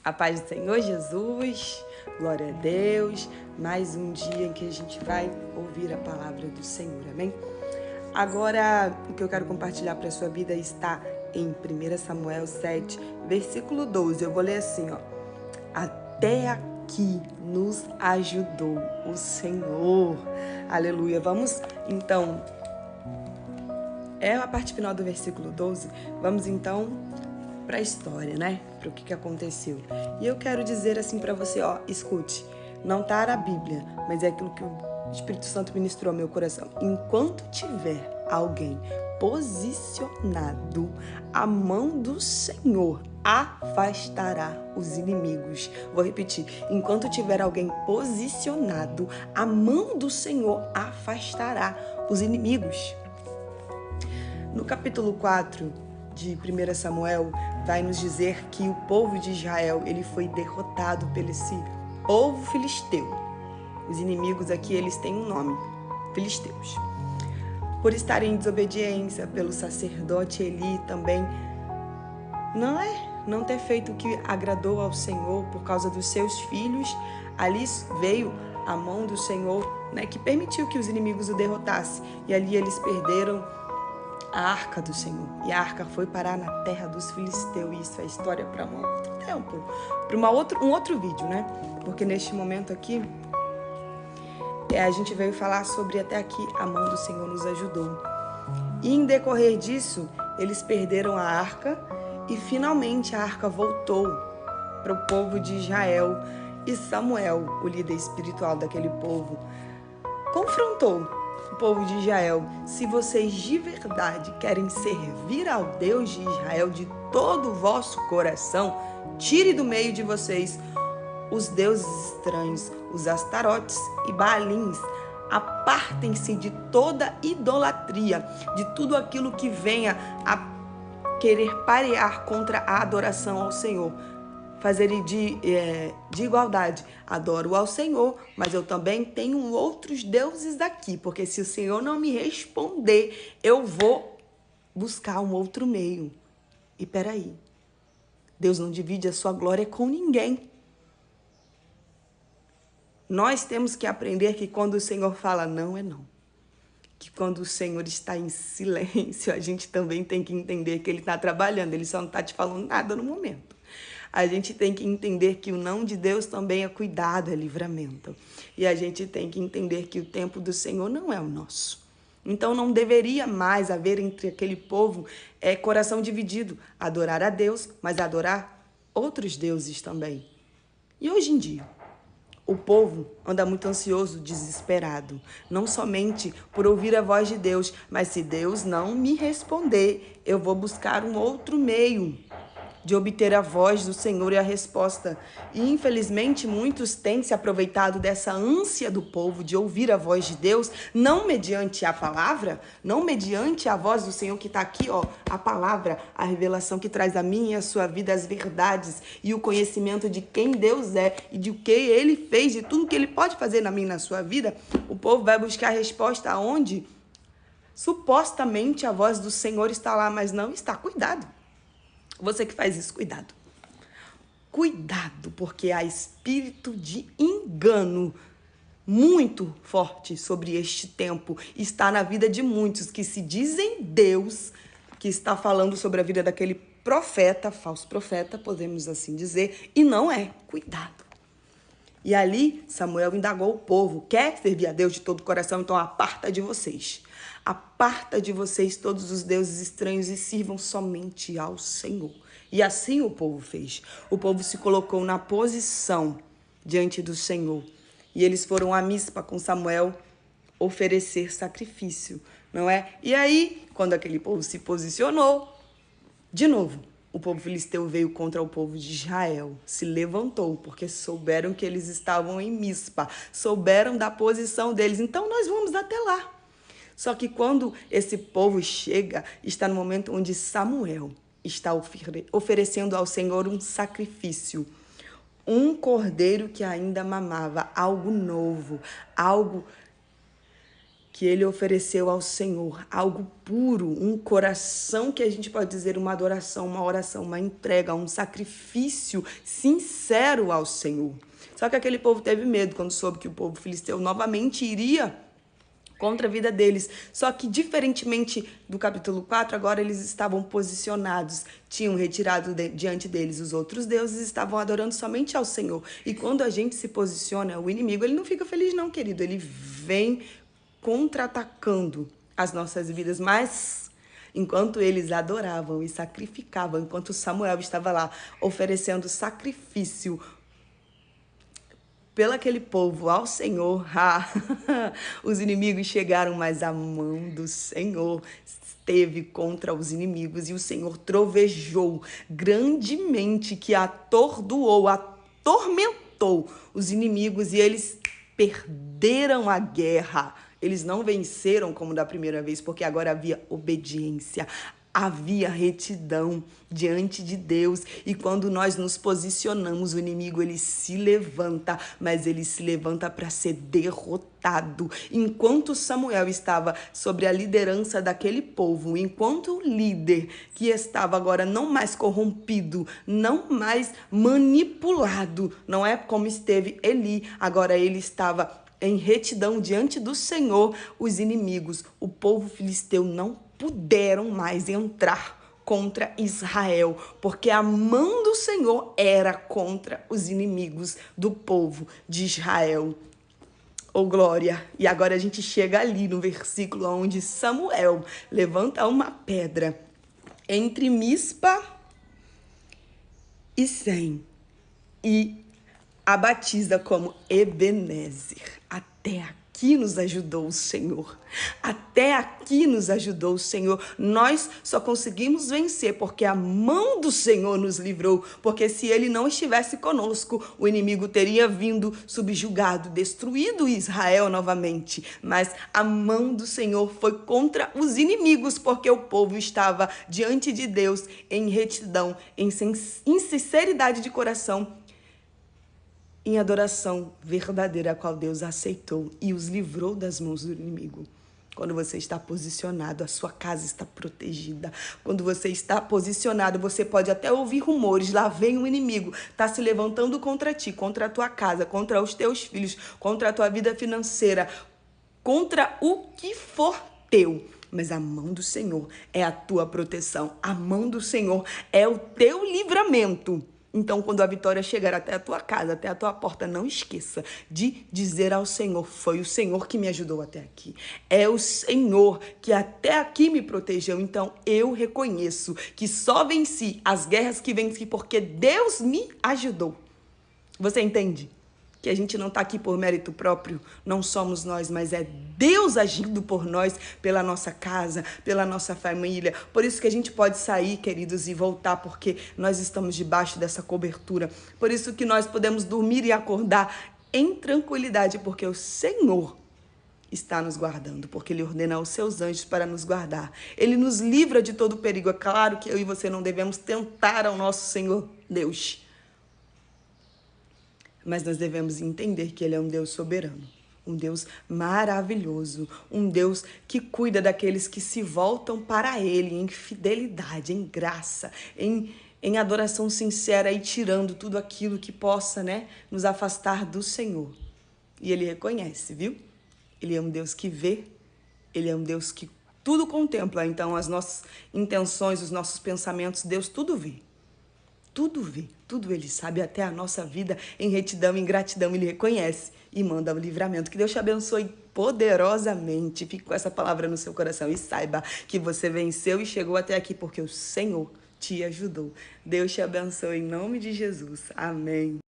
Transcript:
A paz do Senhor Jesus, glória a Deus, mais um dia em que a gente vai ouvir a palavra do Senhor, amém? Agora, o que eu quero compartilhar para a sua vida está em 1 Samuel 7, versículo 12. Eu vou ler assim, ó. Até aqui nos ajudou o Senhor. Aleluia. Vamos, então, é a parte final do versículo 12. Vamos, então, para a história, né? Para o que aconteceu. E eu quero dizer assim para você, ó, escute, não tá na Bíblia, mas é aquilo que o Espírito Santo ministrou ao meu coração. Enquanto tiver alguém posicionado, a mão do Senhor afastará os inimigos. Vou repetir. Enquanto tiver alguém posicionado, a mão do Senhor afastará os inimigos. No capítulo 4 de 1 Samuel, vai nos dizer que o povo de Israel ele foi derrotado pelo esse povo filisteu. Os inimigos aqui, eles têm um nome, filisteus. Por estarem em desobediência, pelo sacerdote Eli também não ter feito o que agradou ao Senhor por causa dos seus filhos, ali veio a mão do Senhor, né, que permitiu que os inimigos o derrotassem. E ali eles perderam a arca do Senhor. E a arca foi parar na terra dos filisteus. E isso é história para um outro tempo, para um outro vídeo, né? Porque neste momento aqui, a gente veio falar sobre até aqui a mão do Senhor nos ajudou. E em decorrer disso, eles perderam a arca e finalmente a arca voltou para o povo de Israel. E Samuel, o líder espiritual daquele povo, confrontou o povo de Israel. Se vocês de verdade querem servir ao Deus de Israel de todo o vosso coração, tire do meio de vocês os deuses estranhos, os astarotes e baalins. Apartem-se de toda idolatria, de tudo aquilo que venha a querer parear contra a adoração ao Senhor. Fazer de igualdade. Adoro ao Senhor, mas eu também tenho outros deuses aqui, porque se o Senhor não me responder, eu vou buscar um outro meio. E peraí, Deus não divide a sua glória com ninguém. Nós temos que aprender que quando o Senhor fala não, é não. Que quando o Senhor está em silêncio, a gente também tem que entender que Ele está trabalhando, Ele só não está te falando nada no momento. A gente tem que entender que o não de Deus também é cuidado, é livramento. E a gente tem que entender que o tempo do Senhor não é o nosso. Então não deveria mais haver entre aquele povo coração dividido. Adorar a Deus, mas adorar outros deuses também. E hoje em dia, o povo anda muito ansioso, desesperado, não somente por ouvir a voz de Deus, mas se Deus não me responder, eu vou buscar um outro meio de obter a voz do Senhor e a resposta. E infelizmente muitos têm se aproveitado dessa ânsia do povo de ouvir a voz de Deus, não mediante a palavra, não mediante a voz do Senhor que está aqui, ó, a palavra, a revelação que traz a minha e a sua vida, as verdades e o conhecimento de quem Deus é e de o que Ele fez, de tudo que Ele pode fazer na minha e na sua vida. O povo vai buscar a resposta aonde supostamente a voz do Senhor está lá, mas não está. Cuidado. Você que faz isso, cuidado. Cuidado, porque há espírito de engano muito forte sobre este tempo. Está na vida de muitos que se dizem Deus, que está falando sobre a vida daquele profeta, falso profeta, podemos assim dizer, e não é. Cuidado. E ali, Samuel indagou o povo. Quer servir a Deus de todo o coração? Então aparta de vocês. Aparta de vocês todos os deuses estranhos e sirvam somente ao Senhor. E assim o povo fez. O povo se colocou na posição diante do Senhor. E eles foram a Mispa com Samuel oferecer sacrifício, não é? E aí, quando aquele povo se posicionou, de novo, o povo filisteu veio contra o povo de Israel, se levantou, porque souberam que eles estavam em Mispa, souberam da posição deles. Então nós vamos até lá. Só que quando esse povo chega, está no momento onde Samuel está oferecendo ao Senhor um sacrifício. Um cordeiro que ainda mamava, algo novo, algo que ele ofereceu ao Senhor algo puro, um coração que a gente pode dizer uma adoração, uma oração, uma entrega, um sacrifício sincero ao Senhor. Só que aquele povo teve medo quando soube que o povo filisteu novamente iria contra a vida deles. Só que, diferentemente do capítulo 4, agora eles estavam posicionados, tinham retirado diante deles os outros deuses, estavam adorando somente ao Senhor. E quando a gente se posiciona, o inimigo, ele não fica feliz não, querido. Ele vem contra-atacando as nossas vidas, mas enquanto eles adoravam e sacrificavam, enquanto Samuel estava lá oferecendo sacrifício pelo aquele povo ao Senhor, os inimigos chegaram, mas a mão do Senhor esteve contra os inimigos e o Senhor trovejou grandemente, que atordoou, atormentou os inimigos e eles perderam a guerra. Eles não venceram como da primeira vez, porque agora havia obediência, havia retidão diante de Deus. E quando nós nos posicionamos, o inimigo ele se levanta, mas ele se levanta para ser derrotado. Enquanto Samuel estava sobre a liderança daquele povo, enquanto o líder que estava agora não mais corrompido, não mais manipulado, não é como esteve Eli, agora ele estava em retidão diante do Senhor, os inimigos, o povo filisteu não puderam mais entrar contra Israel, porque a mão do Senhor era contra os inimigos do povo de Israel. Oh, glória! E agora a gente chega ali no versículo onde Samuel levanta uma pedra entre Mispa e Sem e a batiza como Ebenezer. Até aqui nos ajudou o Senhor. Até aqui nos ajudou o Senhor. Nós só conseguimos vencer porque a mão do Senhor nos livrou. Porque se ele não estivesse conosco, o inimigo teria vindo subjugado, destruído Israel novamente. Mas a mão do Senhor foi contra os inimigos, porque o povo estava diante de Deus em retidão, em sinceridade de coração, em adoração verdadeira, a qual Deus aceitou e os livrou das mãos do inimigo. Quando você está posicionado, a sua casa está protegida. Quando você está posicionado, você pode até ouvir rumores. Lá vem um inimigo, está se levantando contra ti, contra a tua casa, contra os teus filhos, contra a tua vida financeira, contra o que for teu. Mas a mão do Senhor é a tua proteção. A mão do Senhor é o teu livramento. Então, quando a vitória chegar até a tua casa, até a tua porta, não esqueça de dizer ao Senhor: foi o Senhor que me ajudou até aqui. É o Senhor que até aqui me protegeu. Então, eu reconheço que só venci as guerras que venci porque Deus me ajudou. Você entende? Que a gente não está aqui por mérito próprio, não somos nós, mas é Deus agindo por nós, pela nossa casa, pela nossa família. Por isso que a gente pode sair, queridos, e voltar, porque nós estamos debaixo dessa cobertura. Por isso que nós podemos dormir e acordar em tranquilidade, porque o Senhor está nos guardando, porque Ele ordena os seus anjos para nos guardar. Ele nos livra de todo perigo. É claro que eu e você não devemos tentar ao nosso Senhor Deus, mas nós devemos entender que Ele é um Deus soberano, um Deus maravilhoso, um Deus que cuida daqueles que se voltam para Ele em fidelidade, em graça, em adoração sincera e tirando tudo aquilo que possa, nos afastar do Senhor. E Ele reconhece, viu? Ele é um Deus que vê, Ele é um Deus que tudo contempla. Então, as nossas intenções, os nossos pensamentos, Deus tudo vê. Tudo vê, tudo Ele sabe, até a nossa vida em retidão, em gratidão, Ele reconhece e manda o livramento. Que Deus te abençoe poderosamente. Fique com essa palavra no seu coração e saiba que você venceu e chegou até aqui porque o Senhor te ajudou. Deus te abençoe em nome de Jesus. Amém.